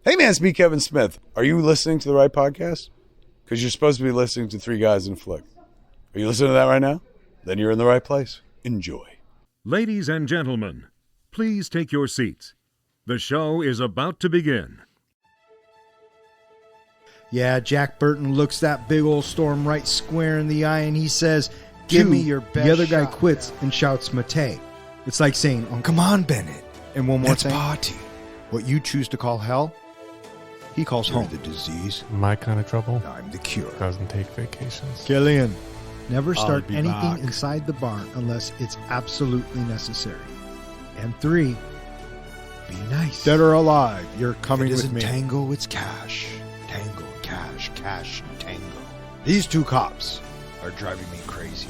Hey man, it's me, Kevin Smith. Are you listening to the right podcast? Because you're supposed to be listening to Three Guys in a Flick. Are you listening to that right now? Then you're in the right place. Enjoy. Ladies and gentlemen, please take your seats. The show is about to begin. Yeah, Jack Burton looks that big old storm right square in the eye and he says, "Give me your best." The other guy quits and shouts, "Mate." It's like saying, "Oh, come on, Bennett." And one more Let's thing. party. What you choose to call hell, he calls You're home. the disease. My kind of trouble I'm the cure. doesn't take vacations. Killian. Never start be anything back. inside the barn unless it's absolutely necessary. And 3, be nice. Dead or alive, you're coming It with isn't me. tango, it's cash. Tango, cash, cash, tango. These two cops. Are driving me crazy.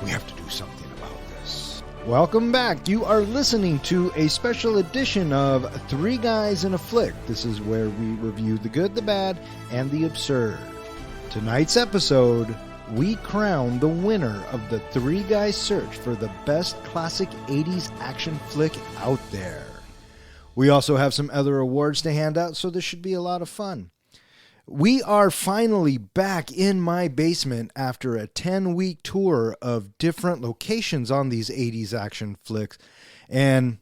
We have to do something about this. Welcome back. You are listening to a special edition of Three Guys in a Flick. This is where we review the good, the bad, and the absurd. Tonight's episode, we crown the winner of the Three Guys search for the best classic 80s action flick out there. We also have some other awards to hand out, so this should be a lot of fun. We are finally back in my basement after a 10-week tour of different locations on these 80s action flicks. And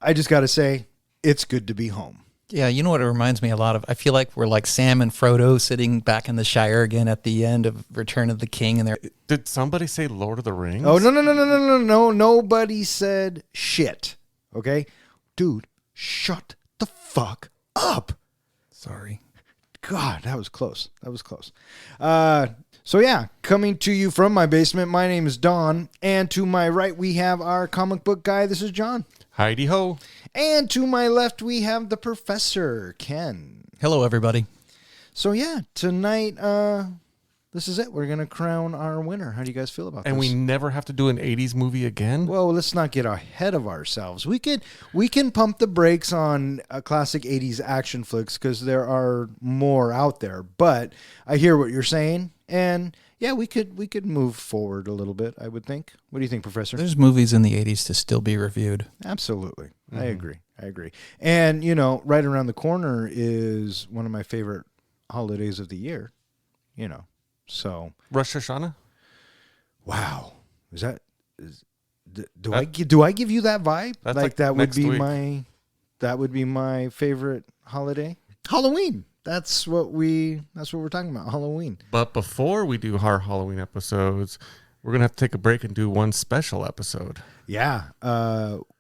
I just got to say, it's good to be home. Yeah, you know what it reminds me a lot of? I feel like we're like Sam and Frodo sitting back in the Shire again at the end of Return of the King. And they're Did somebody say Lord of the Rings? Oh, no. Nobody said shit. Okay? Dude, shut the fuck up. sorry. God, that was close. So yeah, coming to you from my basement, my name is Don. And to my right, we have our comic book guy. This is John. Heidi ho. And to my left, we have the professor, Ken. Hello, everybody. So yeah, tonight, this is it. We're going to crown our winner. How do you guys feel about And this? we never have to do an 80s movie again? Well, let's not get ahead of ourselves. We can pump the brakes on classic 80s action flicks because there are more out there. But I hear what you're saying. And yeah, we could move forward a little bit, I would think. What do you think, Professor? There's movies in the 80s to still be reviewed. Absolutely. I agree. And, right around the corner is one of my favorite holidays of the year, So, Rosh Hashanah? wow. Do I give you that vibe? That's Like like that would next be week. that would be my favorite holiday? Halloween. That's what we're talking about. Halloween. But before we do our Halloween episodes, we're going to have to take a break and do one special episode. Yeah.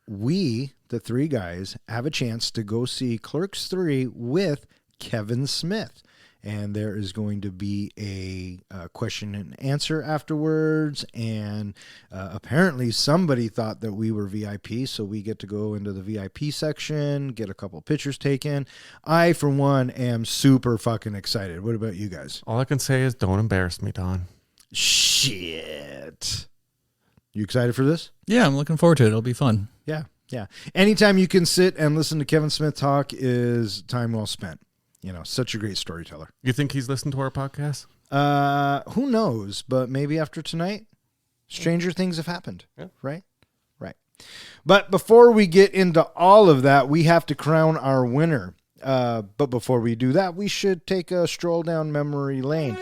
We, the three guys, have a chance to go see Clerks 3 with Kevin Smith. And there is going to be a question and answer afterwards. And apparently somebody thought that we were VIP, so we get to go into the VIP section, get a couple pictures taken. I, for one, am super fucking excited. What about you guys? All I can say is don't embarrass me, Don. Shit. You excited for this? Yeah, I'm looking forward to it. It'll be fun. Yeah. Anytime you can sit and listen to Kevin Smith talk is time well spent. Such a great storyteller. You think he's listened to our podcast? Who knows? But maybe after tonight, stranger things have happened. Yeah. Right. But before we get into all of that, we have to crown our winner. But before we do that, we should take a stroll down memory lane.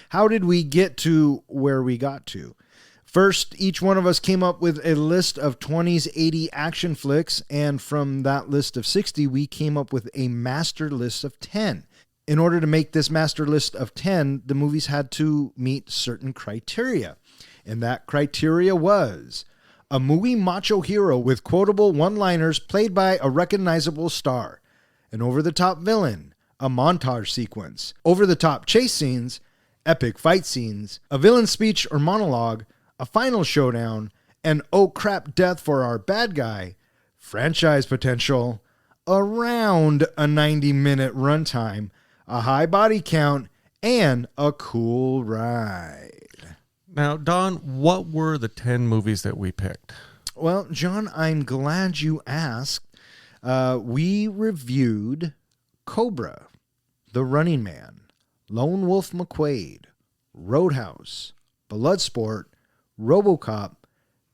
How did we get to where we got to? First, each one of us came up with a list of 20s, 80 action flicks, and from that list of 60, we came up with a master list of 10. In order to make this master list of 10, the movies had to meet certain criteria. And that criteria was a movie macho hero with quotable one-liners played by a recognizable star, an over-the-top villain, a montage sequence, over-the-top chase scenes, epic fight scenes, a villain speech or monologue, a final showdown, an oh crap death for our bad guy, franchise potential, around a 90-minute runtime, a high body count, and a cool ride. Now, Don, what were the 10 movies that we picked? Well, John, I'm glad you asked. We reviewed Cobra, The Running Man, Lone Wolf McQuade, Roadhouse, Bloodsport, Robocop,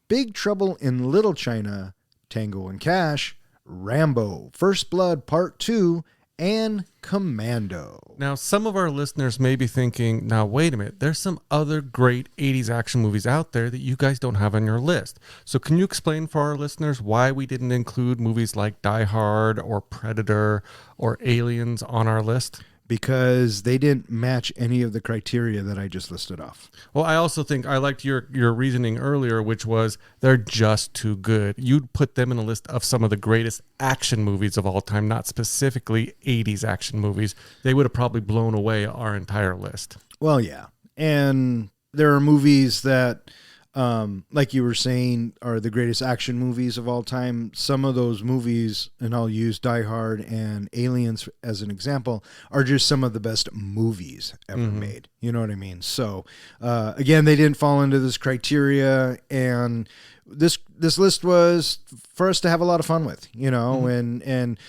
Big Trouble in Little China, Tango and Cash, Rambo, First Blood Part 2, and Commando. Now, some of our listeners may be thinking, now, wait a minute, there's some other great 80s action movies out there that you guys don't have on your list. So can you explain for our listeners why we didn't include movies like Die Hard or Predator or Aliens on our list? Because they didn't match any of the criteria that I just listed off. Well, I also think I liked your reasoning earlier, which was they're just too good. You'd put them in a list of some of the greatest action movies of all time, not specifically 80s action movies. They would have probably blown away our entire list. Well, yeah. And there are movies that, like you were saying, are the greatest action movies of all time. Some of those movies, and I'll use Die Hard and Aliens as an example, are just some of the best movies ever made. You know what I mean? So, again, they didn't fall into this criteria, and this list was for us to have a lot of fun with, you know, and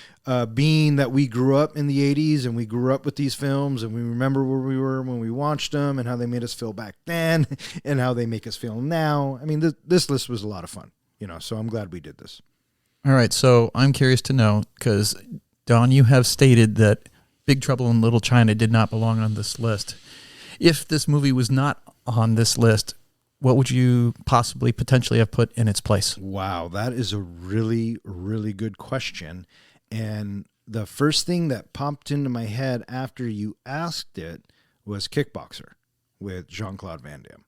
being that we grew up in the 80s and we grew up with these films and we remember where we were when we watched them and how they made us feel back then and how they make us feel now. I mean, this list was a lot of fun, you know, so I'm glad we did this. All right, so I'm curious to know, because, Don, you have stated that Big Trouble in Little China did not belong on this list. If this movie was not on this list, what would you potentially have put in its place? Wow, that is a really, really good question. And the first thing that popped into my head after you asked it was Kickboxer with Jean-Claude Van Damme.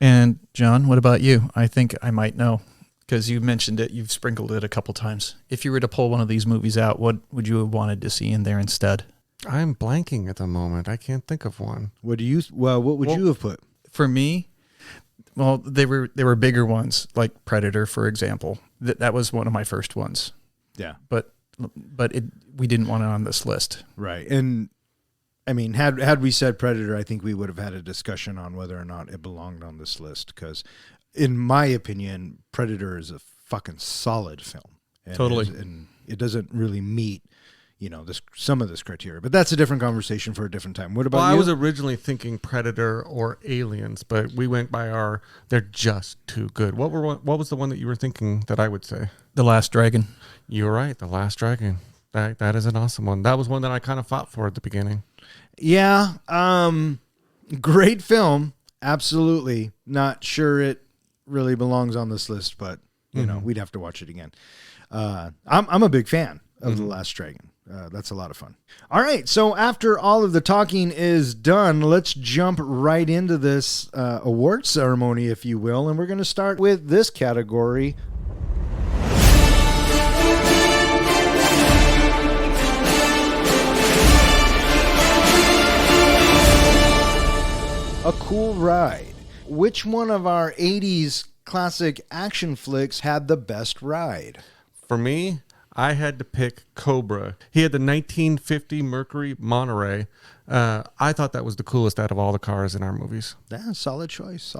And John, what about you? I think I might know, because you mentioned it, you've sprinkled it a couple times. If you were to pull one of these movies out, what would you have wanted to see in there instead? I'm blanking at the moment. I can't think of one. What would you have put? For me, well, they were bigger ones, like Predator, for example. That was one of my first ones. Yeah. But we didn't want it on this list. Right. And I mean, had we said Predator, I think we would have had a discussion on whether or not it belonged on this list. Because in my opinion, Predator is a fucking solid film. And Totally. And it doesn't really meet, you know, some of this criteria. But that's a different conversation for a different time. What about you? I was originally thinking Predator or Aliens, but we went by they're just too good. What was the one that you were thinking that I would say? The Last Dragon. You're right, The Last Dragon. That is an awesome one. That was one that I kind of fought for at the beginning. Yeah. Great film. Absolutely. Not sure it really belongs on this list, but you know, we'd have to watch it again. I'm a big fan of The Last Dragon. That's a lot of fun. All right. So after all of the talking is done, let's jump right into this award ceremony, if you will. And we're going to start with this category. A Cool Ride. Which one of our 80s classic action flicks had the best ride? For me, I had to pick Cobra. He had the 1950 Mercury Monterey. I thought that was the coolest out of all the cars in our movies. Yeah, solid choice,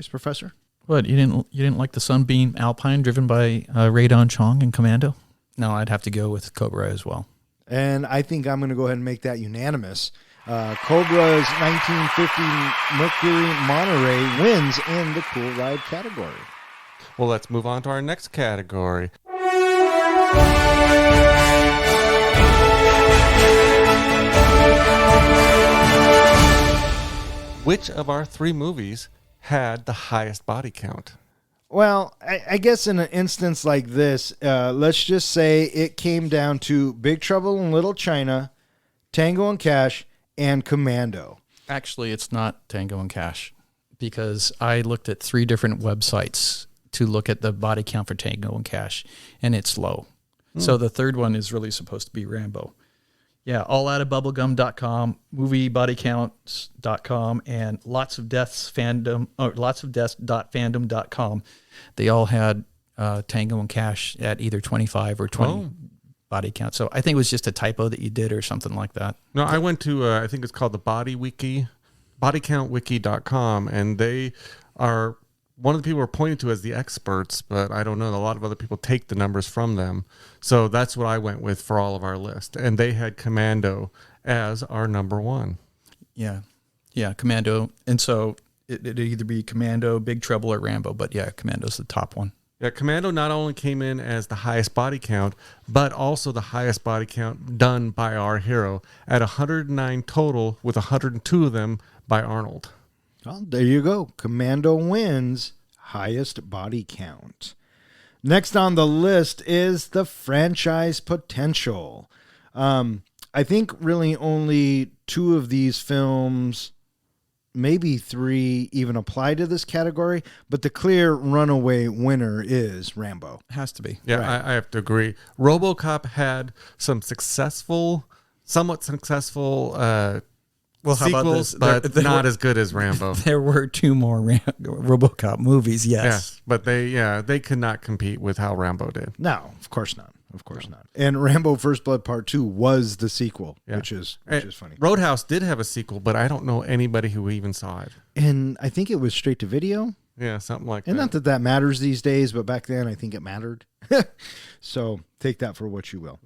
Professor. What, you didn't like the Sunbeam Alpine driven by Radon Chong and Commando? No, I'd have to go with Cobra as well. And I think I'm going to go ahead and make that unanimous. Cobra's 1950 Mercury Monterey wins in the Cool Ride category. Well, let's move on to our next category. Which of our three movies had the highest body count? Well, I guess in an instance like this, let's just say it came down to Big Trouble in Little China, Tango and Cash, and Commando. Actually, it's not Tango and Cash, because I looked at 3 different websites to look at the body count for Tango and Cash, and it's low. So the third one is really supposed to be Rambo. Yeah, alloutofbubblegum.com, moviebodycounts.com, and lotsofdeathsfandom.fandom.com. They all had Tango and Cash at either 25 or 20 body count. So I think it was just a typo that you did or something like that. No, I went to, I think it's called the Body Wiki, bodycountwiki.com, and they are one of the people we're pointing to as the experts, but I don't know. A lot of other people take the numbers from them. So that's what I went with for all of our list. And they had Commando as our number one. Yeah, Commando. And so it'd either be Commando, Big Trouble, or Rambo. But yeah, Commando's the top one. Yeah, Commando not only came in as the highest body count, but also the highest body count done by our hero at 109 total, with 102 of them by Arnold. Well, there you go. Commando wins highest body count. Next on the list is the franchise potential. I think really only 2 of these films, maybe 3, even apply to this category, but the clear runaway winner is Rambo. Has to be. Yeah, Right. I have to agree. RoboCop had some somewhat successful Well, how about sequels, this? but There not were- as good as Rambo. There were 2 more RoboCop movies, yes. Yes, but they could not compete with how Rambo did. No, of course not. Of course not. And Rambo First Blood Part 2 was the sequel, Yeah. which is funny. Roadhouse did have a sequel, but I don't know anybody who even saw it. And I think it was straight to video. Yeah, something like And that. not that that matters these days, but back then I think it mattered. So take that for what you will.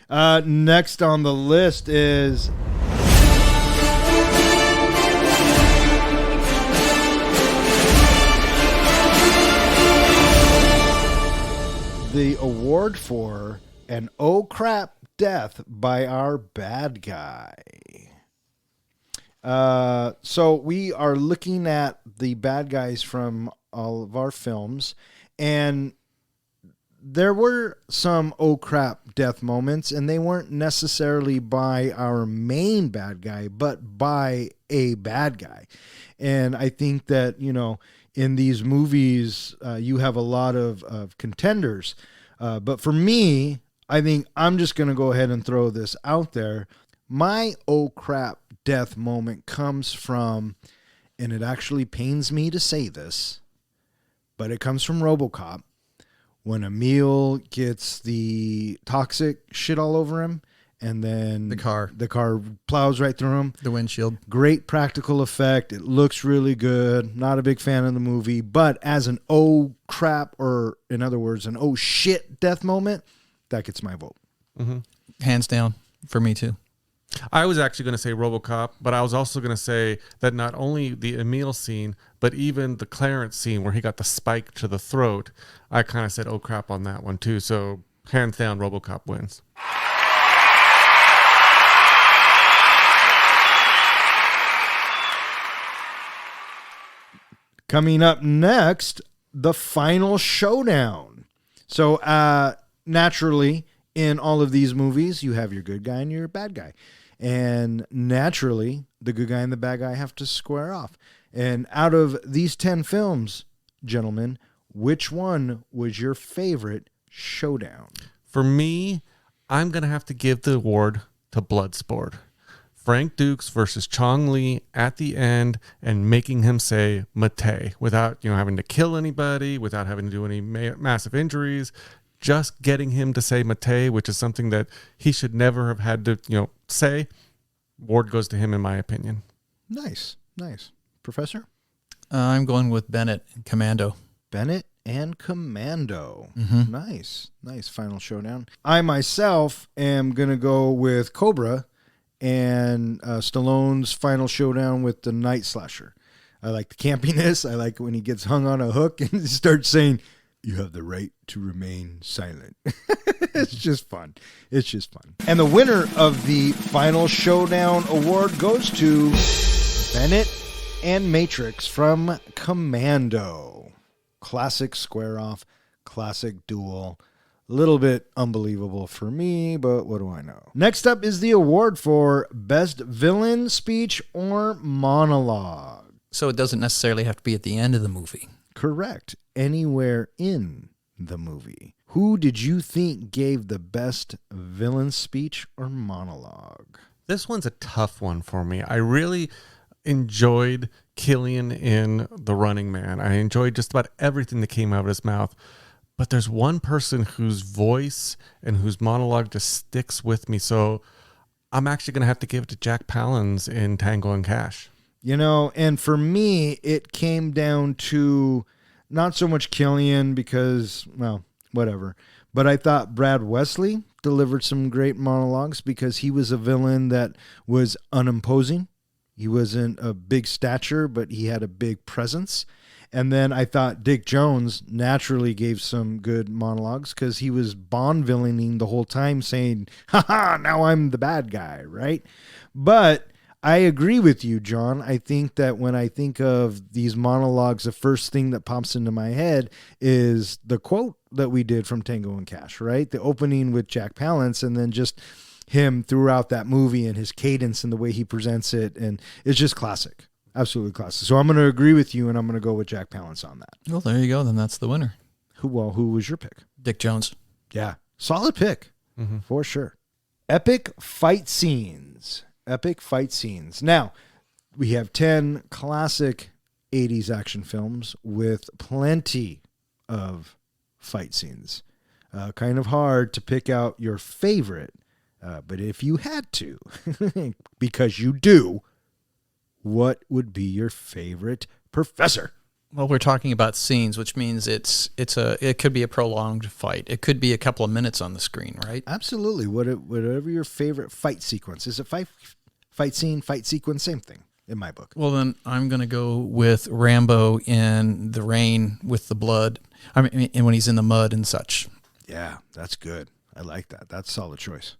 Next on the list is the award for an oh crap death by our bad guy. So we are looking at the bad guys from all of our films, and there were some oh crap death moments, and they weren't necessarily by our main bad guy, but by a bad guy. And I think that, in these movies, you have a lot of contenders. But for me, I think I'm just going to go ahead and throw this out there. My oh crap death moment comes from, and it actually pains me to say this, but it comes from Robocop. When Emil gets the toxic shit all over him, and then The car plows right through him. The windshield. Great practical effect. It looks really good. Not a big fan of the movie, but as an oh crap, or in other words, an oh shit death moment, that gets my vote. Hands down for me too. I was actually going to say RoboCop, but I was also going to say that not only the Emil scene, but even the Clarence scene where he got the spike to the throat, I kind of said, oh crap, on that one too. So hands down, RoboCop wins. Coming up next, the Final Showdown. So naturally, in all of these movies, you have your good guy and your bad guy. And naturally, the good guy and the bad guy have to square off. And out of these 10 films, gentlemen, which one was your favorite showdown? For me, I'm going to have to give the award to Bloodsport. Frank Dukes versus Chong Li at the end, and making him say Mate without having to kill anybody, without having to do any massive injuries, just getting him to say Mate, which is something that he should never have had to say. Award goes to him, in my opinion. Nice. Professor? I'm going with Bennett and Commando. Bennett and Commando. Nice Final Showdown. I myself am going to go with Cobra and Stallone's Final Showdown with the Night Slasher. I like the campiness. I like when he gets hung on a hook and starts saying, "You have the right to remain silent." It's just fun. And the winner of the Final Showdown award goes to Bennett and Matrix from Commando. Classic square off, classic duel. A little bit unbelievable for me, but what do I know? Next up is the award for Best Villain Speech or Monologue. So it doesn't necessarily have to be at the end of the movie. Correct. Anywhere in the movie. Who did you think gave the best villain speech or monologue? This one's a tough one for me. I really enjoyed Killian in The Running Man. I enjoyed just about everything that came out of his mouth. But there's one person whose voice and whose monologue just sticks with me. So I'm actually going to have to give it to Jack Palance in Tango and Cash. And for me, it came down to not so much Killian because, well, whatever. But I thought Brad Wesley delivered some great monologues because he was a villain that was unimposing, He wasn't a big stature, but he had a big presence. And then I thought Dick Jones naturally gave some good monologues because he was Bond villaining the whole time saying, haha, now I'm the bad guy, right? But I agree with you, John. I think that when I think of these monologues, the first thing that pops into my head is the quote that we did from Tango and Cash, right? The opening with Jack Palance and then just him throughout that movie and his cadence and the way he presents it. And it's just classic. Absolutely classic. So I'm going to agree with you, and I'm going to go with Jack Palance on that. Well, there you go. Then that's the winner. Who was your pick? Dick Jones. Yeah. Solid pick. For sure. Epic fight scenes. Epic fight scenes. Now, we have 10 classic 80s action films with plenty of fight scenes. Kind of hard to pick out your favorite, but if you had to, because you do, what would be your favorite professor? Well, we're talking about scenes, which means it could be a prolonged fight. It could be a couple of minutes on the screen, right? Absolutely. Whatever your favorite fight sequence is, a fight scene, fight sequence, same thing in my book. Well, then I'm going to go with Rambo in the rain with the blood. I mean, and when he's in the mud and such. Yeah, that's good. I like that. That's a solid choice.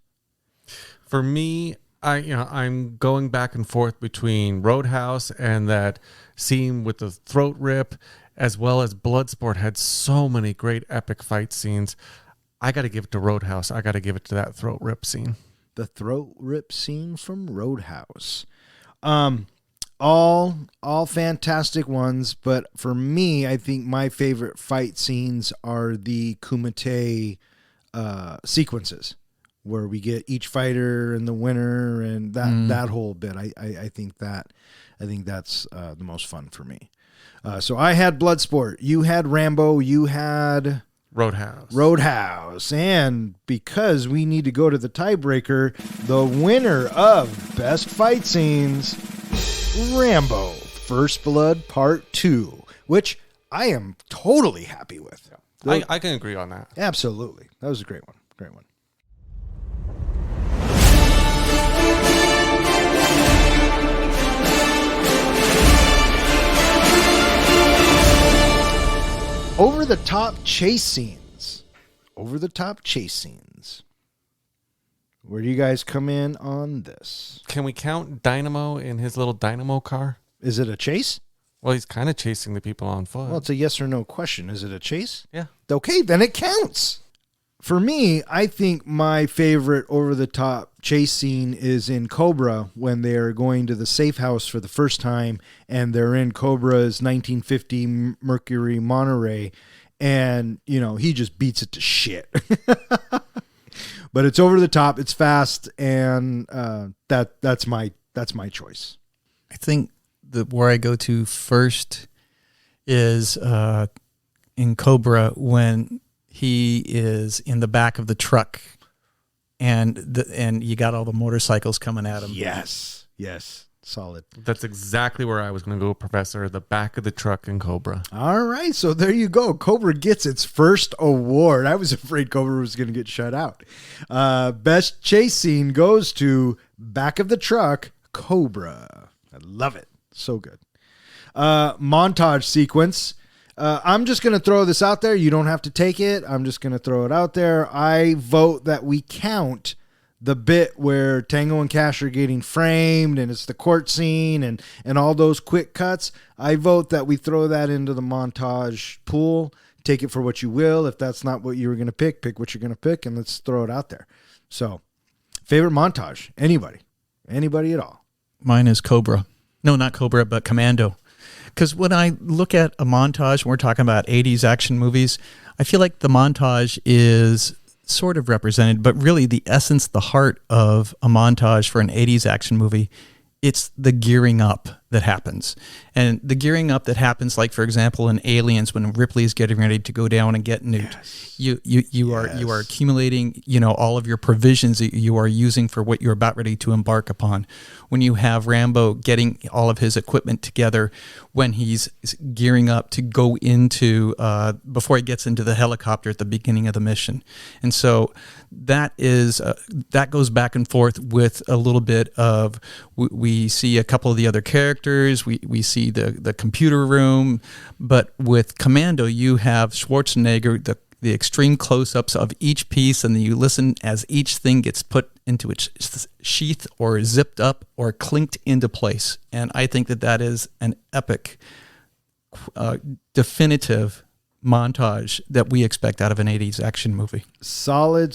For me, I'm going back and forth between Roadhouse and that scene with the throat rip, as well as Bloodsport had so many great epic fight scenes. I got to give it to Roadhouse. I got to give it to that throat rip scene. The throat rip scene from Roadhouse. All fantastic ones, but for me, I think my favorite fight scenes are the Kumite sequences, where we get each fighter and the winner and that whole bit. I think that's the most fun for me. So I had Bloodsport, you had Rambo, you had Roadhouse, and because we need to go to the tiebreaker, the winner of Best Fight Scenes, Rambo: First Blood Part 2, which I am totally happy with. I can agree on that. Absolutely. That was a great one. Great one. Over-the-top chase scenes. Over-the-top chase scenes. Where do you guys come in on this? Can we count Dynamo in his little Dynamo car? Is it a chase? Well, he's kind of chasing the people on foot. Well, it's a yes or no question. Is it a chase? Yeah. Okay, then it counts. For me, I think my favorite over-the-top chase scene is in Cobra when they're going to the safe house for the first time and they're in Cobra's 1950 Mercury Monterey and, he just beats it to shit. But it's over the top, it's fast, and that's my choice. I think where I go to first is in Cobra when he is in the back of the truck and you got all the motorcycles coming at him. Yes. Solid. That's exactly where I was going to go, Professor. The back of the truck in Cobra. All right, so there you go. Cobra gets its first award. I was afraid Cobra was going to get shut out. Best chase scene goes to back of the truck, Cobra. I love it. So good. Montage sequence. I'm just going to throw this out there. You don't have to take it. I'm just going to throw it out there. I vote that we count the bit where Tango and Cash are getting framed and it's the court scene and all those quick cuts. I vote that we throw that into the montage pool. Take it for what you will. If that's not what you were going to pick what you're going to pick, and let's throw it out there. So, favorite montage? Anybody at all? Mine is Cobra. No, not Cobra, but Commando. Because when I look at a montage, we're talking about 80s action movies, I feel like the montage is sort of represented, but really the essence, the heart of a montage for an 80s action movie, it's the gearing up. that happens. And the gearing up that happens, like for example in Aliens, when Ripley is getting ready to go down and get nuked, you are accumulating, all of your provisions that you are using for what you're about ready to embark upon. When you have Rambo getting all of his equipment together, when he's gearing up to go into before he gets into the helicopter at the beginning of the mission. And so that is that goes back and forth with a little bit of we see a couple of the other characters, we see the computer room, but with Commando you have Schwarzenegger, the extreme close-ups of each piece, and then you listen as each thing gets put into its sheath or zipped up or clinked into place. And I think that is an epic, definitive montage that we expect out of an 80s action movie. Solid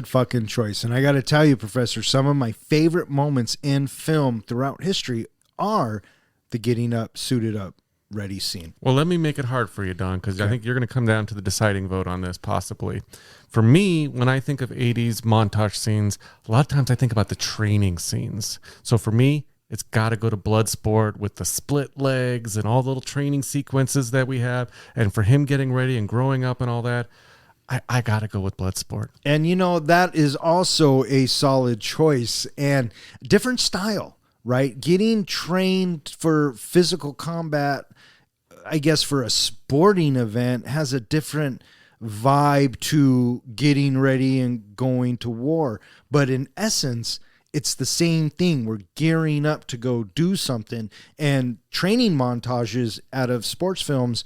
fucking choice. And I got to tell you, Professor, some of my favorite moments in film throughout history are the getting up, suited up, ready scene. Well, let me make it hard for you, Don, because I think you're going to come down to the deciding vote on this, possibly. For me, when I think of 80s montage scenes, a lot of times I think about the training scenes. So for me, it's got to go to Bloodsport with the split legs and all the little training sequences that we have. And for him getting ready and growing up and all that, I got to go with Bloodsport. And, that is also a solid choice and different style, right? Getting trained for physical combat, I guess for a sporting event, has a different vibe to getting ready and going to war. But in essence, it's the same thing. We're gearing up to go do something, and training montages out of sports films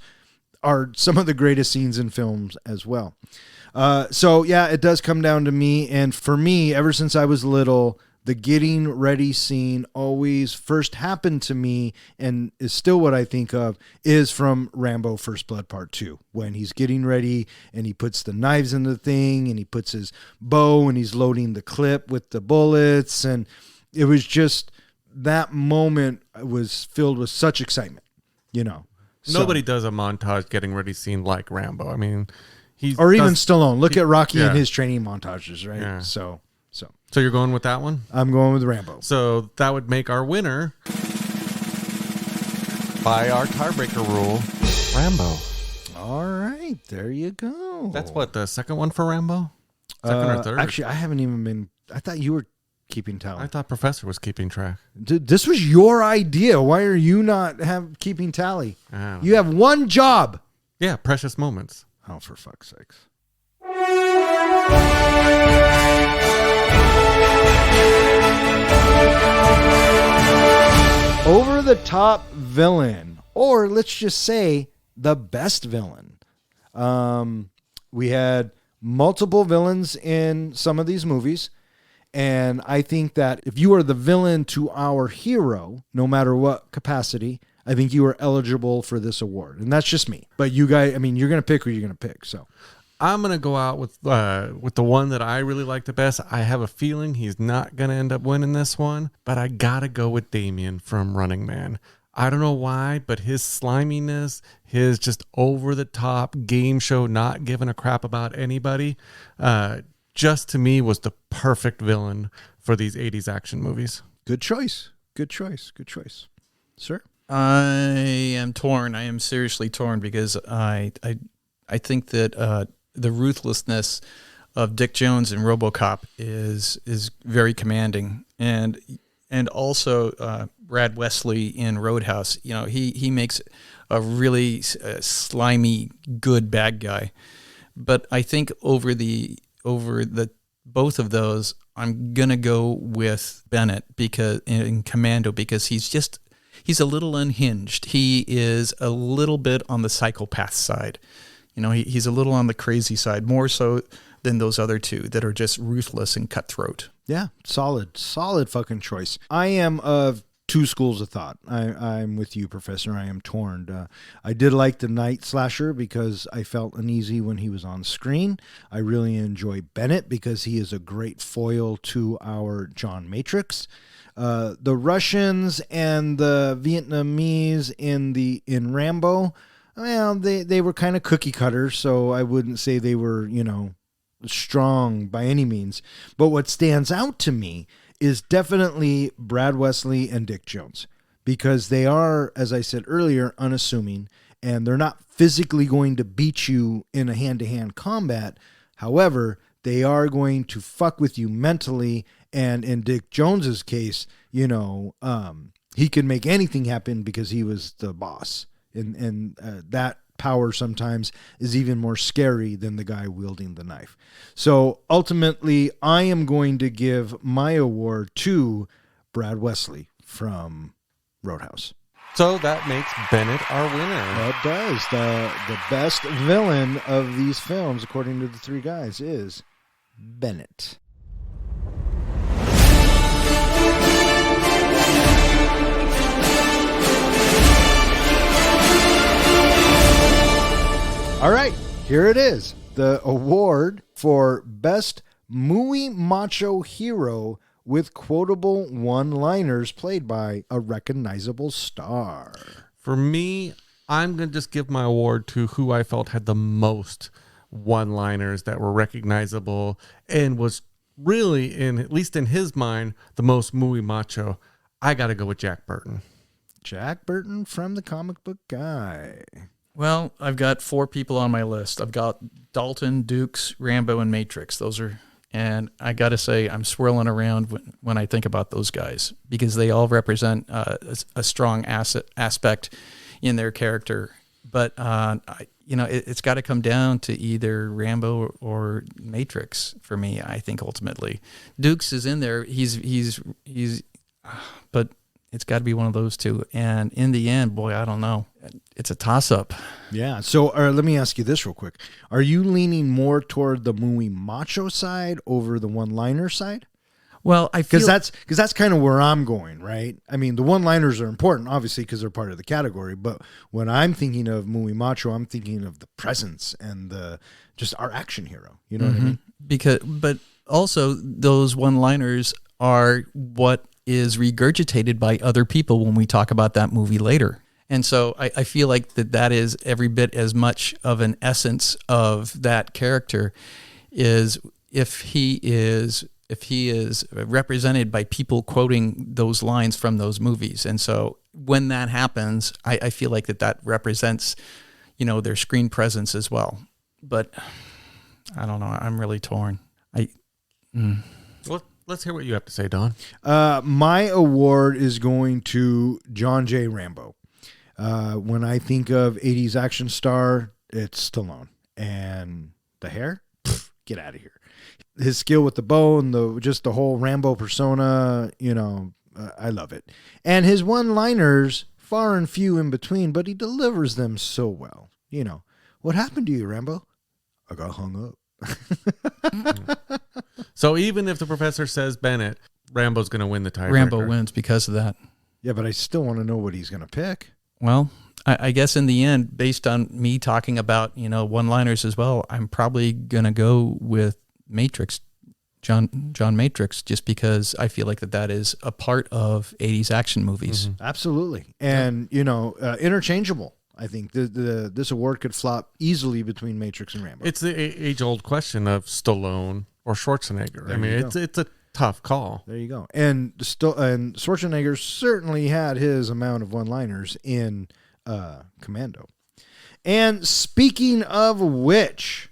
are some of the greatest scenes in films as well. So yeah, it does come down to me. And for me, ever since I was little, the getting ready scene always first happened to me, and is still what I think of, is from Rambo First Blood Part 2, when he's getting ready and he puts the knives in the thing and he puts his bow and he's loading the clip with the bullets. And it was just, that moment was filled with such excitement, Nobody does a montage getting ready scene like Rambo. I mean, even Stallone. Look at Rocky and his training montages, right? Yeah. So you're going with that one? I'm going with Rambo. So that would make our winner, by our tiebreaker rule, Rambo. All right, there you go. That's what, the second one for Rambo? Second or third? Actually, I haven't even been. I thought you were keeping tally. I thought Professor was keeping track. Dude, this was your idea. Why are you not keeping tally? You have one job. Yeah, precious moments. Oh, for fuck's sakes. Over the top villain, or let's just say the best villain. We had multiple villains in some of these movies, and I think that if you are the villain to our hero, no matter what capacity, I think you are eligible for this award. And that's just me. But you guys, you're going to pick who you're going to pick. So I'm going to go out with the one that I really like the best. I have a feeling he's not going to end up winning this one, but I got to go with Damien from Running Man. I don't know why, but his sliminess, his just over-the-top game show, not giving a crap about anybody, just to me was the perfect villain for these 80s action movies. Good choice. Sir? I am torn. I am seriously torn because I think that the ruthlessness of Dick Jones in Robocop is very commanding, and also Brad Wesley in Roadhouse. He makes a really slimy good bad guy. But I think over the both of those, I'm gonna go with Bennett because in Commando, because he's a little unhinged. He is a little bit on the psychopath side. He's a little on the crazy side, more so than those other two that are just ruthless and cutthroat. Yeah, solid fucking choice. I am of two schools of thought. I'm with you, Professor. I am torn. I did like the Night Slasher because I felt uneasy when he was on screen. I really enjoy Bennett because he is a great foil to our John Matrix. The Russians and the Vietnamese in Rambo, well, they were kind of cookie cutters, so I wouldn't say they were, strong by any means. But what stands out to me is definitely Brad Wesley and Dick Jones. because they are, as I said earlier, unassuming, and they're not physically going to beat you in a hand-to-hand combat. However, they are going to fuck with you mentally, and in Dick Jones's case, he can make anything happen because he was the boss, and that power sometimes is even more scary than the guy wielding the knife. So ultimately, I am going to give my award to Brad Wesley from Roadhouse. So that makes Bennett our winner. That does. The best villain of these films, according to the three guys, is Bennett. All right, here it is. The award for Best Muy Macho Hero with quotable one-liners played by a recognizable star. For me, I'm going to just give my award to who I felt had the most one-liners that were recognizable and was really, at least in his mind, the most muy macho. I got to go with Jack Burton. Jack Burton from the comic book guy. Well, I've got 4 people on my list. I've got Dalton, Dukes, Rambo, and Matrix. And I got to say, I'm swirling around when I think about those guys because they all represent a strong aspect in their character. But it's got to come down to either Rambo or Matrix for me. I think ultimately, Dukes is in there. But it's got to be one of those two. And in the end, boy, I don't know. It's a toss-up. Yeah. So let me ask you this real quick. Are you leaning more toward the muy macho side over the one-liner side? Well, I feel... Because that's kind of where I'm going, right? I mean, the one-liners are important, obviously, because they're part of the category. But when I'm thinking of muy macho, I'm thinking of the presence and just our action hero. You know what I mean? But also, those one-liners are what is regurgitated by other people when we talk about that movie later. And so I feel like that is every bit as much of an essence of that character is if he is represented by people quoting those lines from those movies. And so when that happens, I feel like that represents, their screen presence as well. But I don't know. I'm really torn. Well, let's hear what you have to say, Don. My award is going to John J. Rambo. When I think of 80s action star, it's Stallone. And the hair? Pfft, get out of here. His skill with the bow and just the whole Rambo persona, I love it. And his one-liners, far and few in between, but he delivers them so well. What happened to you, Rambo? I got hung up. So even if the professor says Bennett, Rambo's going to win the tiebreaker. Rambo wins because of that. Yeah, but I still want to know what he's going to pick. Well, I guess in the end, based on me talking about, one-liners as well, I'm probably going to go with Matrix, John Matrix, just because I feel like that is a part of 80s action movies. Mm-hmm. Absolutely. And, interchangeable. I think this award could flop easily between Matrix and Rambo. It's the age-old question of Stallone or Schwarzenegger. It's a tough call. There you go. And Schwarzenegger certainly had his amount of one-liners in Commando. And speaking of which,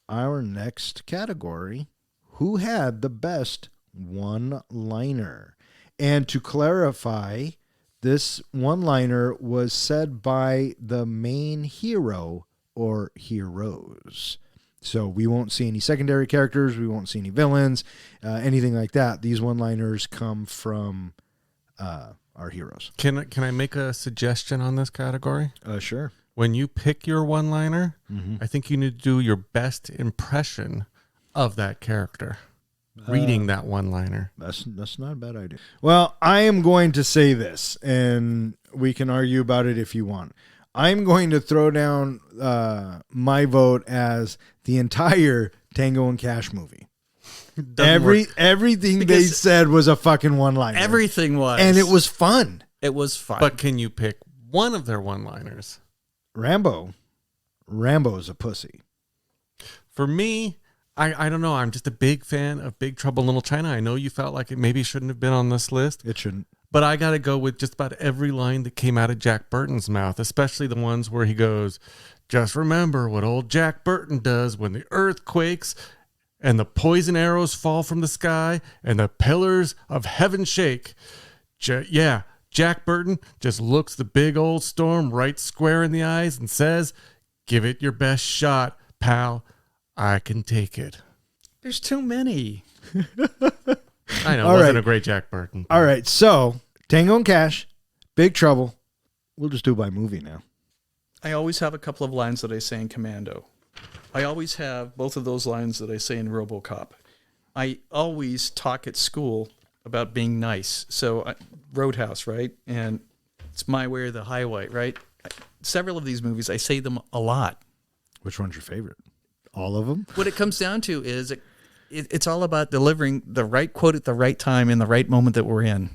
our next category, who had the best one-liner? And to clarify, this one-liner was said by the main hero or heroes. So we won't see any secondary characters. We won't see any villains, anything like that. These one-liners come from our heroes. Can I make a suggestion on this category? Sure. When you pick your one-liner, I think you need to do your best impression of that character. Reading that one-liner. That's not a bad idea. Well, I am going to say this, and we can argue about it if you want. I'm going to throw down my vote as the entire Tango and Cash movie. Everything they said was a fucking one-liner. Everything was. And it was fun. It was fun. But can you pick one of their one-liners? Rambo's a pussy. For me, I don't know. I'm just a big fan of Big Trouble in Little China. I know you felt like it maybe shouldn't have been on this list. It shouldn't. But I got to go with just about every line that came out of Jack Burton's mouth, especially the ones where he goes, just remember what old Jack Burton does when the earth quakes and the poison arrows fall from the sky and the pillars of heaven shake. Jack Burton just looks the big old storm right square in the eyes and says, give it your best shot, pal. I can take it. There's too many. I know, All it wasn't right. a great Jack Burton. All right, so Tango and Cash, Big Trouble. We'll just do it by movie now. I always have a couple of lines that I say in Commando. I always have both of those lines that I say in Robocop. I always talk at school about being nice. So Roadhouse, right? And it's my way or the highway, right? Several of these movies, I say them a lot. Which one's your favorite? All of them? What it comes down to is it's all about delivering the right quote at the right time in the right moment that we're in,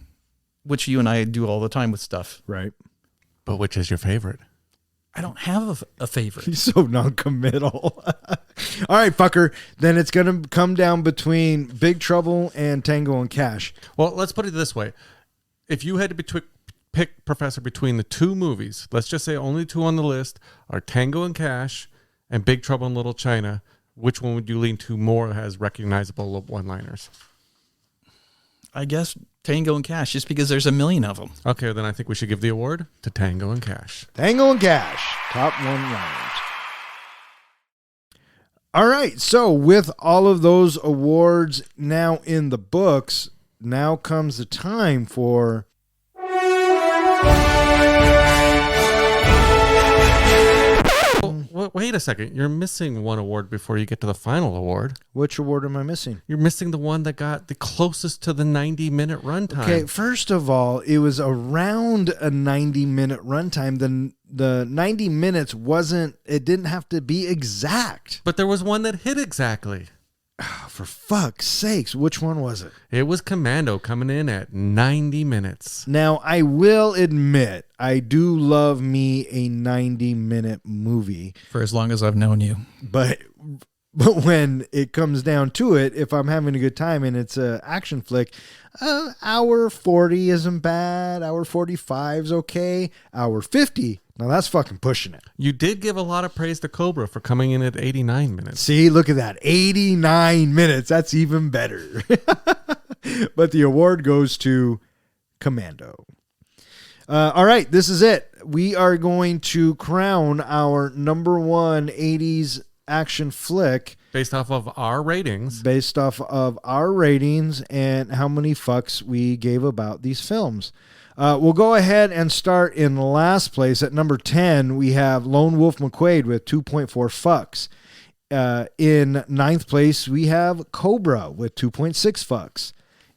which you and I do all the time with stuff. Right. But which is your favorite? I don't have a favorite. He's so non-committal. All right, fucker. Then it's going to come down between Big Trouble and Tango and Cash. Well, let's put it this way. If you had to pick, Professor, between the two movies, let's just say only two on the list are Tango and Cash and Big Trouble in Little China, which one would you lean to more as recognizable one-liners? I guess Tango and Cash, just because there's a million of them. Okay, then I think we should give the award to Tango and Cash. Tango and Cash, top one-liners. All right, so with all of those awards now in the books, now comes the time for... Wait a second. You're missing one award before you get to the final award. Which award am I missing? You're missing the one that got the closest to the 90-minute runtime. Okay, first of all, it was around a 90-minute runtime. The 90 minutes it didn't have to be exact. But there was one that hit exactly. For fuck's sakes, which one was it? It was Commando coming in at 90 minutes. Now, I will admit, I do love me a 90-minute movie. For as long as I've known you. But when it comes down to it, if I'm having a good time and it's an action flick, hour 40 isn't bad. Hour 45 is okay. Hour 50, now that's fucking pushing it. You did give a lot of praise to Cobra for coming in at 89 minutes. See, look at that. 89 minutes. That's even better. But the award goes to Commando. All right, this is it. We are going to crown our number one 80s action flick Based off of our ratings. And how many fucks we gave about these films. We'll go ahead and start in last place. At number 10, we have Lone Wolf McQuade with 2.4 fucks. In ninth place, we have Cobra with 2.6 fucks.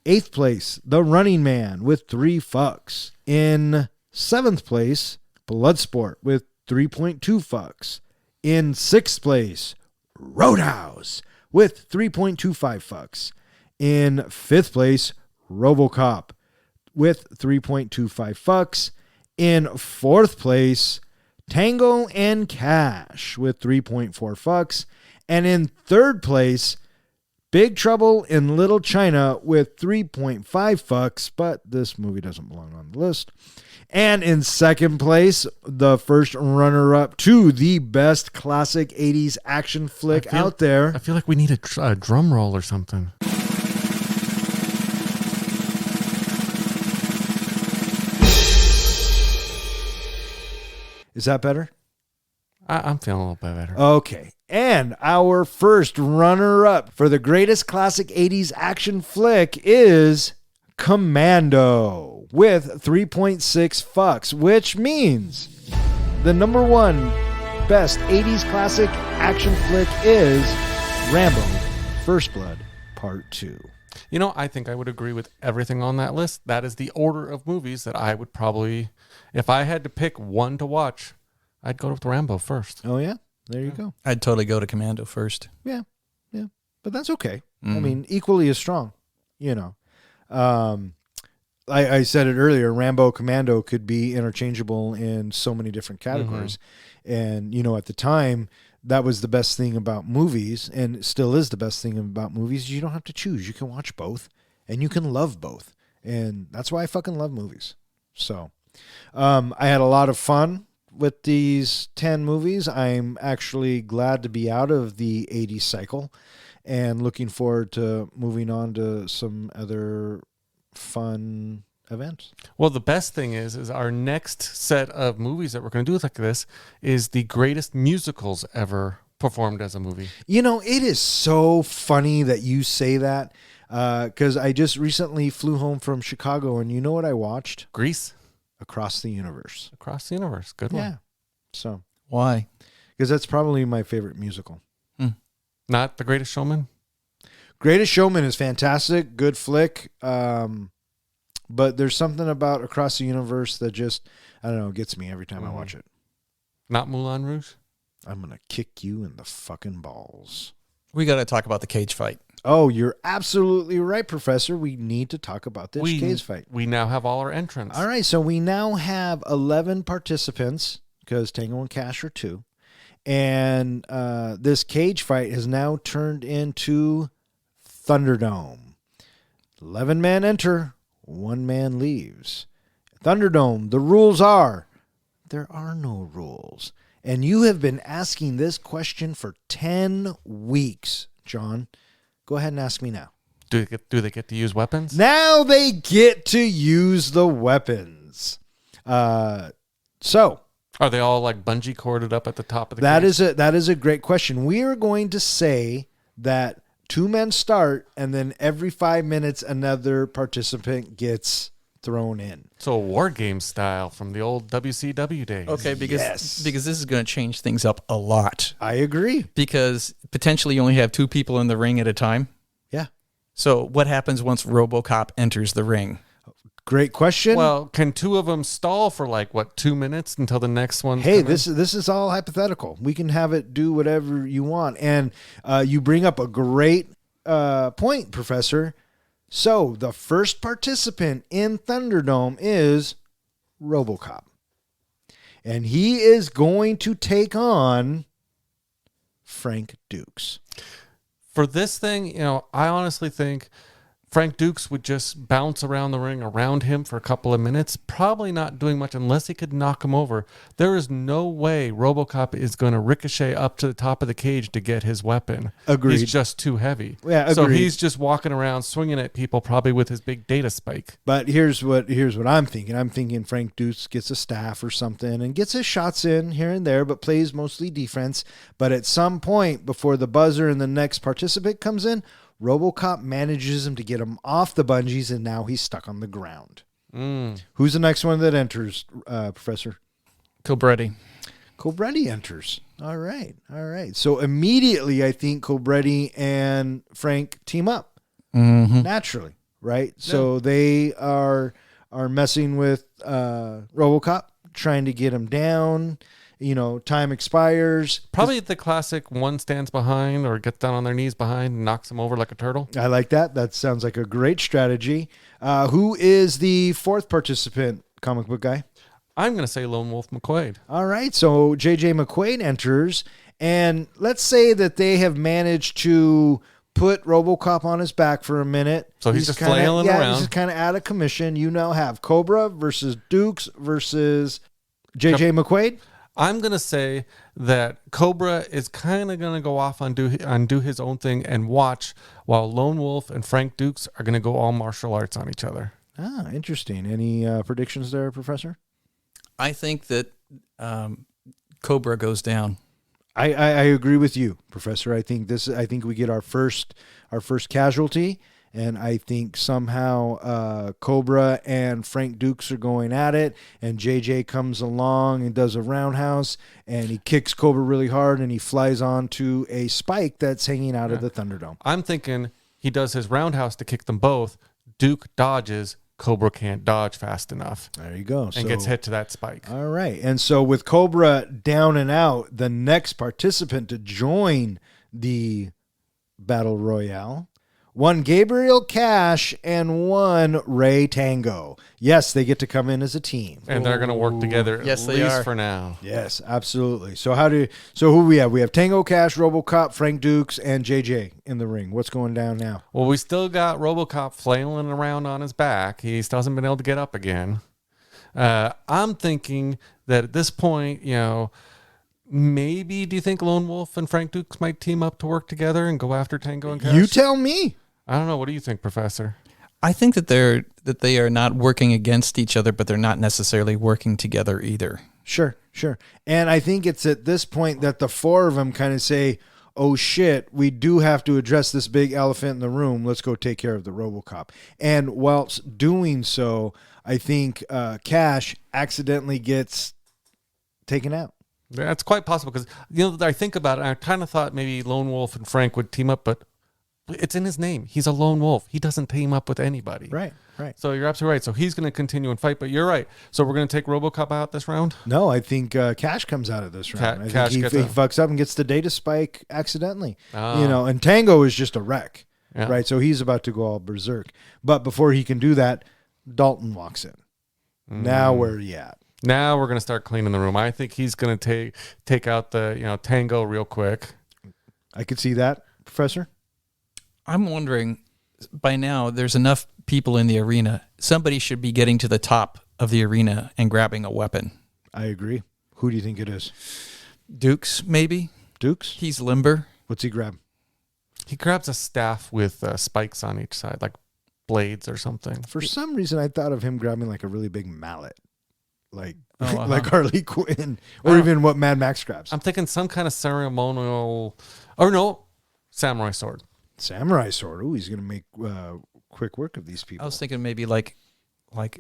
Eighth place, The Running Man with 3 fucks. In seventh place, Bloodsport with 3.2 fucks. In sixth place, Roadhouse with 3.25 fucks. In fifth place, Robocop with 3.25 fucks. In fourth place, Tango and Cash with 3.4 fucks. And in third place, Big Trouble in Little China with 3.5 fucks, but this movie doesn't belong on the list. And in second place, the first runner-up to the best classic 80s action flick out there. I feel like we need a drum roll or something. Is that better? I'm feeling a little bit better. Okay. And our first runner-up for the greatest classic 80s action flick is Commando with 3.6 fucks, which means the number one best 80s classic action flick is Rambo, First Blood, Part 2. You know, I think I would agree with everything on that list. That is the order of movies that I would probably, if I had to pick one to watch, I'd go with Rambo first. Oh, yeah? There you go. I'd totally go to Commando first. Yeah. But that's okay. I mean, equally as strong, you know. I said it earlier, Rambo, Commando could be interchangeable in so many different categories. And, you know, at the time, that was the best thing about movies, and it still is the best thing about movies. You don't have to choose. You can watch both, and you can love both. And that's why I fucking love movies. So I had a lot of fun with these 10 movies. I'm actually glad to be out of the 80s cycle and looking forward to moving on to some other fun events. Well, the best thing is our next set of movies that we're going to do like this is the greatest musicals ever performed as a movie. You know, it is so funny that you say that because I just recently flew home from Chicago, and you know what I watched? Grease? Across the Universe. Across the Universe. Good one. Yeah. So, Why? because that's probably my favorite musical. Not The Greatest Showman? Greatest Showman is fantastic. Good flick. But there's something about Across the Universe that just, I don't know, gets me every time I watch it. Not Moulin Rouge? I'm going to kick you in the fucking balls. We got to talk about the cage fight. Oh, you're absolutely right, Professor. We need to talk about this cage fight. We now have all our entrants. All right, so we now have 11 participants because Tango and Cash are 2. And this cage fight has now turned into Thunderdome. 11 men enter, 1 man leaves. Thunderdome, the rules are, there are no rules. And you have been asking this question for 10 weeks, John. Go ahead and ask me now. Do they get to use weapons? Now they get to use the weapons. So Are they all like bungee corded up at the top of the cage? that is a great question. We are going to say that 2 men start, and then every 5 minutes another participant gets thrown in. So a war game style from the old WCW days. Okay, because Yes. this is going to change things up a lot. I agree. Because potentially you only have 2 people in the ring at a time. Yeah. So what happens once Robocop enters the ring? Great question. Well, can 2 of them stall for 2 minutes until the next one? Hey, this is all hypothetical. We can have it do whatever you want. And you bring up a great point, Professor. So the first participant in Thunderdome is Robocop. And he is going to take on Frank Dukes. For this thing, I honestly think Frank Dukes would just bounce around the ring around him for a couple of minutes, probably not doing much unless he could knock him over. There is no way Robocop is going to ricochet up to the top of the cage to get his weapon. Agreed. He's just too heavy. Yeah, so agreed. he's just walking around swinging at people probably with his big data spike. But here's what I'm thinking. I'm thinking Frank Dukes gets a staff or something and gets his shots in here and there, but plays mostly defense. But at some point before the buzzer and the next participant comes in, Robocop manages him to get him off the bungees, and now he's stuck on the ground. Who's the next one that enters, Professor? Cobretti. Cobretti enters. All right. So immediately, I think Cobretti and Frank team up naturally, right? Yeah. So they are messing with Robocop, trying to get him down. Time expires. Probably the classic one stands behind or gets down on their knees behind and knocks him over like a turtle. I like that. That sounds like a great strategy. Who is the 4th participant, comic book guy? I'm going to say Lone Wolf McQuaid. All right. So J.J. McQuaid enters, and let's say that they have managed to put Robocop on his back for a minute. So he's just flailing around. He's just kind of out of commission. You now have Cobra versus Dukes versus J.J. McQuaid. I'm going to say that Cobra is kind of going to go off and do his own thing and watch while Lone Wolf and Frank Dukes are going to go all martial arts on each other. Ah, interesting. Any predictions there, Professor? I think that Cobra goes down. I agree with you, Professor. I think we get our first casualty. And I think somehow Cobra and Frank Dukes are going at it, and JJ comes along and does a roundhouse, and he kicks Cobra really hard, and he flies onto a spike that's hanging out of the Thunderdome. I'm thinking he does his roundhouse to kick them both. Duke dodges. Cobra can't dodge fast enough. There you go. And gets hit to that spike. All right. And so with Cobra down and out, the next participant to join the Battle Royale one Gabriel Cash, and one Ray Tango. Yes, they get to come in as a team. And they're going to work together Yes, at they least are. for now. Yes, absolutely. So who we have? We have Tango Cash, Robocop, Frank Dukes, and JJ in the ring. What's going down now? Well, we still got Robocop flailing around on his back. He still hasn't been able to get up again. I'm thinking that at this point, maybe do you think Lone Wolf and Frank Dukes might team up to work together and go after Tango and Cash? You tell me. I don't know. What do you think, Professor? I think that they are not working against each other, but they're not necessarily working together either. Sure. And I think it's at this point that the four of them kind of say, oh shit, we do have to address this big elephant in the room. Let's go take care of the RoboCop. And whilst doing so, I think Cash accidentally gets taken out. That's quite possible because, I think about it, I kind of thought maybe Lone Wolf and Frank would team up, but it's in his name. He's a lone wolf. He doesn't team up with anybody. Right. So you're absolutely right. So he's going to continue and fight, but you're right. So we're going to take RoboCop out this round? No, I think Cash comes out of this round. I Cash think he gets fucks up and gets the data spike accidentally. Oh. And Tango is just a wreck. Yeah. Right. So he's about to go all berserk. But before he can do that, Dalton walks in. Now where are you at? Now we're going to start cleaning the room. I think he's going to take out the Tango real quick. I could see that, Professor. I'm wondering, by now, there's enough people in the arena. Somebody should be getting to the top of the arena and grabbing a weapon. I agree. Who do you think it is? Dukes, maybe? Dukes? He's limber. What's he grab? He grabs a staff with spikes on each side, like blades or something. For some reason, I thought of him grabbing like a really big mallet. Like uh-huh. like Harley Quinn. Or even what Mad Max grabs. I'm thinking some kind of ceremonial, or no, samurai sword. Samurai sword. Ooh, he's going to make quick work of these people. I was thinking maybe like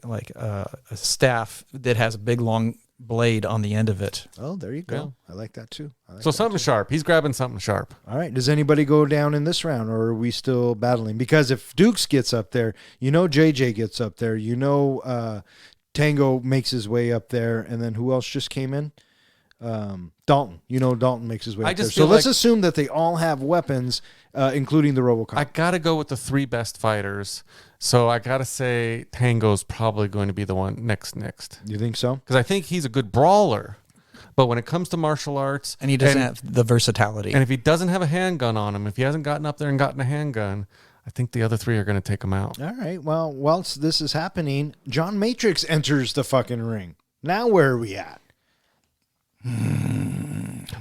a staff that has a big long blade on the end of it. Oh, there you go. Yeah. I like that too. So something sharp. He's grabbing something sharp. All right. Does anybody go down in this round, or are we still battling? Because if Dukes gets up there, JJ gets up there, Tango makes his way up there, and then who else just came in? Dalton. Dalton makes his way up there. So let's assume that they all have weapons, including the RoboCop. I got to go with the three best fighters. So I got to say Tango's probably going to be the one next. You think so? Because I think he's a good brawler. But when it comes to martial arts... And he doesn't have the versatility. And if he doesn't have a handgun on him, if he hasn't gotten up there and gotten a handgun, I think the other three are going to take him out. All right. Well, whilst this is happening, John Matrix enters the fucking ring. Now where are we at?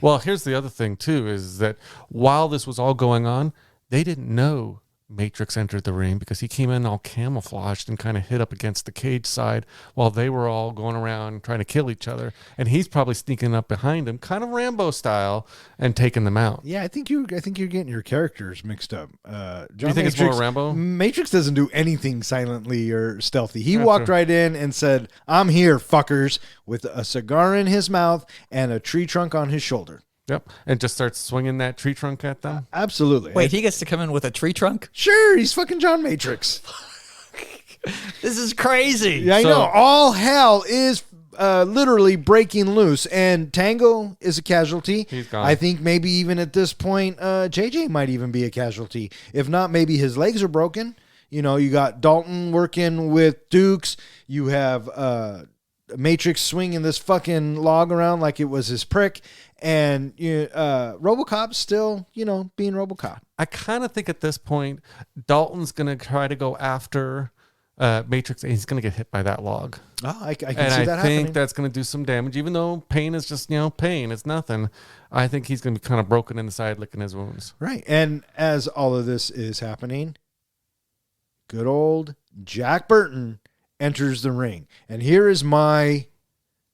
Well, here's the other thing, too, is that while this was all going on, they didn't know Matrix entered the ring because he came in all camouflaged and kind of hit up against the cage side while they were all going around trying to kill each other. And he's probably sneaking up behind him, kind of Rambo style, and taking them out. Yeah, I think you're getting your characters mixed up. John Do you think it's more Rambo? Matrix doesn't do anything silently or stealthy. He walked right in and said, "I'm here, fuckers," with a cigar in his mouth and a tree trunk on his shoulder. Yep. And just starts swinging that tree trunk at them. Absolutely. Wait, he gets to come in with a tree trunk? Sure, he's fucking John Matrix. This is crazy. Yeah, I know. All hell is literally breaking loose, and Tango is a casualty. He's gone. I think maybe even at this point, JJ might even be a casualty. If not, maybe his legs are broken. You got Dalton working with Dukes. You have Matrix swinging this fucking log around like it was his prick. And RoboCop's still, being RoboCop. I kind of think at this point, Dalton's going to try to go after Matrix, and he's going to get hit by that log. Oh, I can see and that I think happening. that's going to do some damage, even though pain is just, pain. It's nothing. I think he's going to be kind of broken in the side, licking his wounds. Right. And as all of this is happening, good old Jack Burton enters the ring. And here is my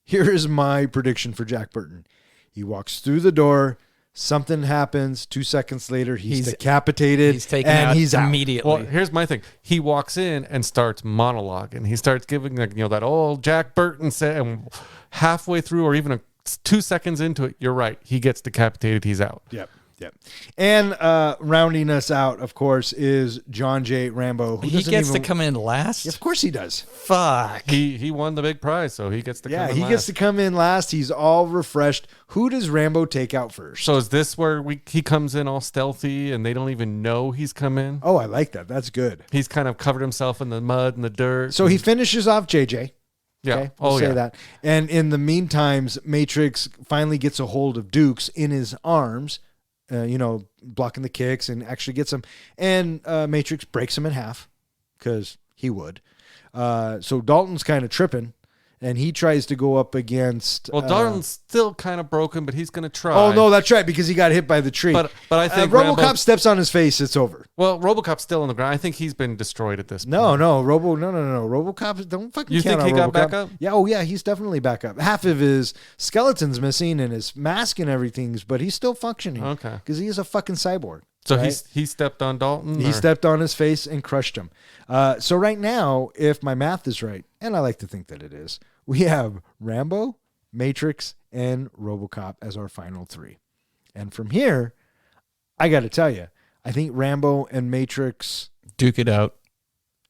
prediction for Jack Burton. He walks through the door. Something happens. 2 seconds later, he's decapitated. He's taken and out he's out. immediately. Well, here's my thing. He walks in and starts monologuing. He starts giving that old Jack Burton said, and halfway through or even 2 seconds into it, you're right. He gets decapitated. He's out. Yep. Yep. And rounding us out, of course, is John J. Rambo. Who He doesn't gets even- to come in last? Of course he does. Fuck. He won the big prize, so he gets to come in He last. gets to come in last. He's all refreshed. Who does Rambo take out first? So is this where he comes in all stealthy and they don't even know he's come in? Oh, I like that. That's good. He's kind of covered himself in the mud and the dirt. So he finishes off JJ. yeah. Okay, we'll say that. And in the meantime, Matrix finally gets a hold of Dukes in his arms, blocking the kicks, and actually gets him. And Matrix breaks him in half because he would. So Dalton's kind of tripping, and he tries to go up against. Well, Dalton's still kind of broken, but he's going to try. Oh no, that's right, because he got hit by the tree. But I think RoboCop Rambo, steps on his face. It's over. well, RoboCop's still on the ground. I think he's been destroyed at this point. No. RoboCop, don't fucking. You count think he on got back RoboCop. up? Yeah. Oh yeah, he's definitely back up. Half of his skeleton's missing and his mask and everything's, but he's still functioning. Okay. Because he is a fucking cyborg. So right? he stepped on Dalton? He or- stepped on his face and crushed him. So right now, if my math is right, and I like to think that it is, we have Rambo, Matrix, and RoboCop as our final three. And from here, I got to tell you, I think Rambo and Matrix, Duke it out.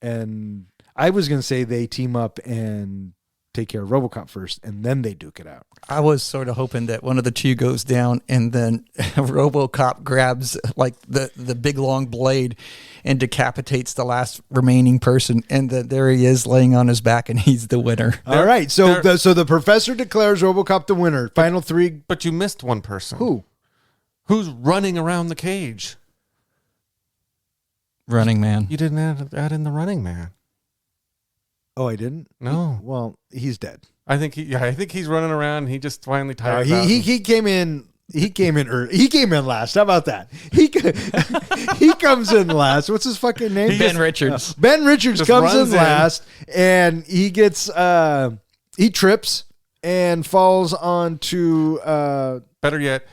and I was going to say they team up and take care of RoboCop first, and then they duke it out. I was sort of hoping that one of the two goes down and then RoboCop grabs like the big long blade and decapitates the last remaining person, and then there he is laying on his back, and he's the winner. All right, so the professor declares RoboCop the winner. Final three. But you missed one person. Who? Who's running around the cage? Running Man. You didn't add in the running man. Oh, I didn't? No. Well, he's dead. I think he's running around. He just finally tired out. He came in. He came in early. He came in last. How about that? He comes in last. What's his fucking name? Ben Richards. Ben Richards Just comes in runs in. last, and he gets he trips and falls onto Better yet,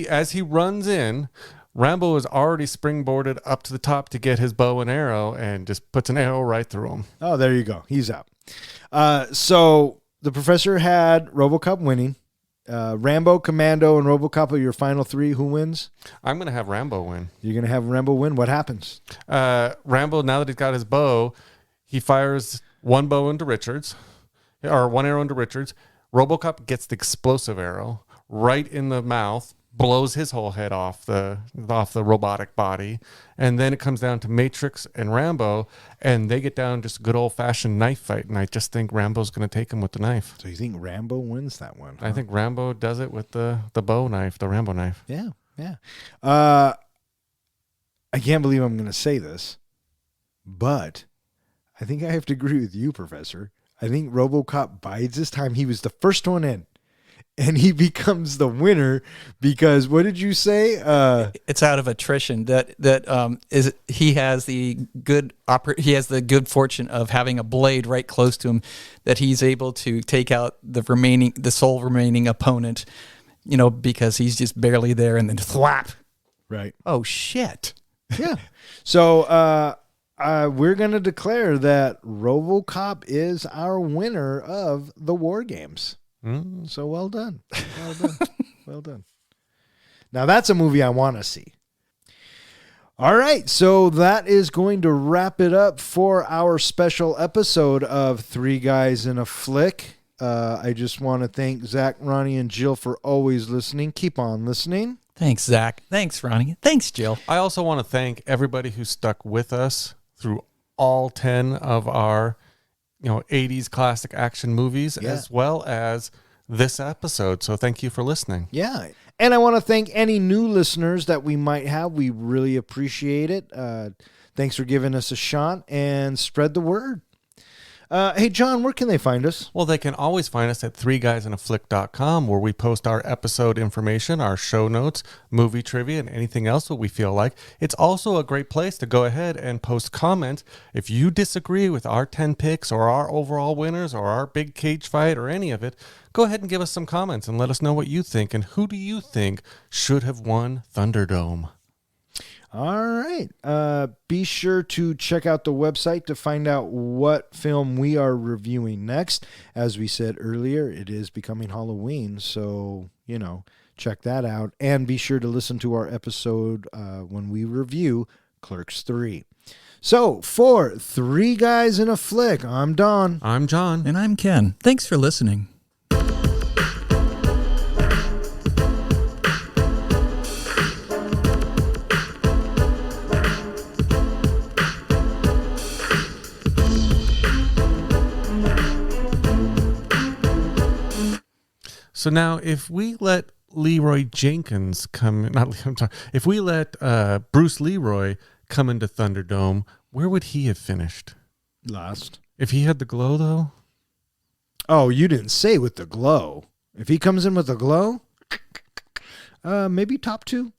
as he runs in, Rambo is already springboarded up to the top to get his bow and arrow and just puts an arrow right through him. Oh, there you go. He's out. So the professor had RoboCop winning. Rambo, Commando, and RoboCop are your final three. Who wins? I'm going to have Rambo win. You're going to have Rambo win. What happens? Rambo, now that he's got his bow, he fires one bow into Richards, or one arrow into Richards. RoboCop gets the explosive arrow right in the mouth, blows his whole head off the robotic body, and then it comes down to Matrix and Rambo, and they get down just a good old-fashioned knife fight, and I just think Rambo's going to take him with the knife. So you think Rambo wins that one? I think Rambo does it with the bow knife, the Rambo knife. Yeah. I can't believe I'm going to say this, but I think I have to agree with you, Professor. I think RoboCop bides his time. He was the first one in, and he becomes the winner because what did you say? It's out of attrition he has the good fortune of having a blade right close to him that he's able to take out the sole remaining opponent, because he's just barely there, and then thwap. Right. Oh shit. Yeah. So we're going to declare that RoboCop is our winner of the War Games. So well done. Well done. Well done. Now that's a movie I want to see. All right. So that is going to wrap it up for our special episode of Three Guys in a Flick. I just want to thank Zach, Ronnie, and Jill for always listening. Keep on listening. Thanks, Zach. Thanks, Ronnie. Thanks, Jill. I also want to thank everybody who stuck with us through all 10 of our 80s classic action movies, as well as this episode. So thank you for listening. Yeah. And I want to thank any new listeners that we might have. We really appreciate it. Thanks for giving us a shot and spread the word. Hey, John, where can they find us? Well, they can always find us at threeguysinaflick.com, where we post our episode information, our show notes, movie trivia, and anything else that we feel like. It's also a great place to go ahead and post comments. If you disagree with our 10 picks or our overall winners or our big cage fight or any of it, go ahead and give us some comments and let us know what you think and who do you think should have won Thunderdome. All right. Be sure to check out the website to find out what film we are reviewing next. As we said earlier, it is becoming Halloween, so, check that out. And be sure to listen to our episode when we review Clerks 3. So, for Three Guys in a Flick, I'm Don. I'm John. And I'm Ken. Thanks for listening. So now, if we let Leroy Jenkins come, if we let Bruce Leroy come into Thunderdome, where would he have finished? Last. If he had the glow, though? Oh, you didn't say with the glow. If he comes in with the glow, maybe top 2.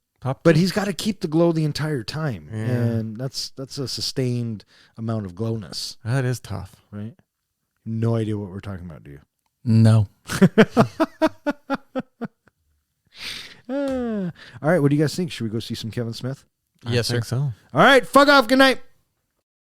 But he's got to keep the glow the entire time. Yeah. And that's a sustained amount of glowness. That is tough. Right? No idea what we're talking about, do you? No. All right, what do you guys think? Should we go see some Kevin Smith? Yes, I think sir. so. All right, fuck off. Good night.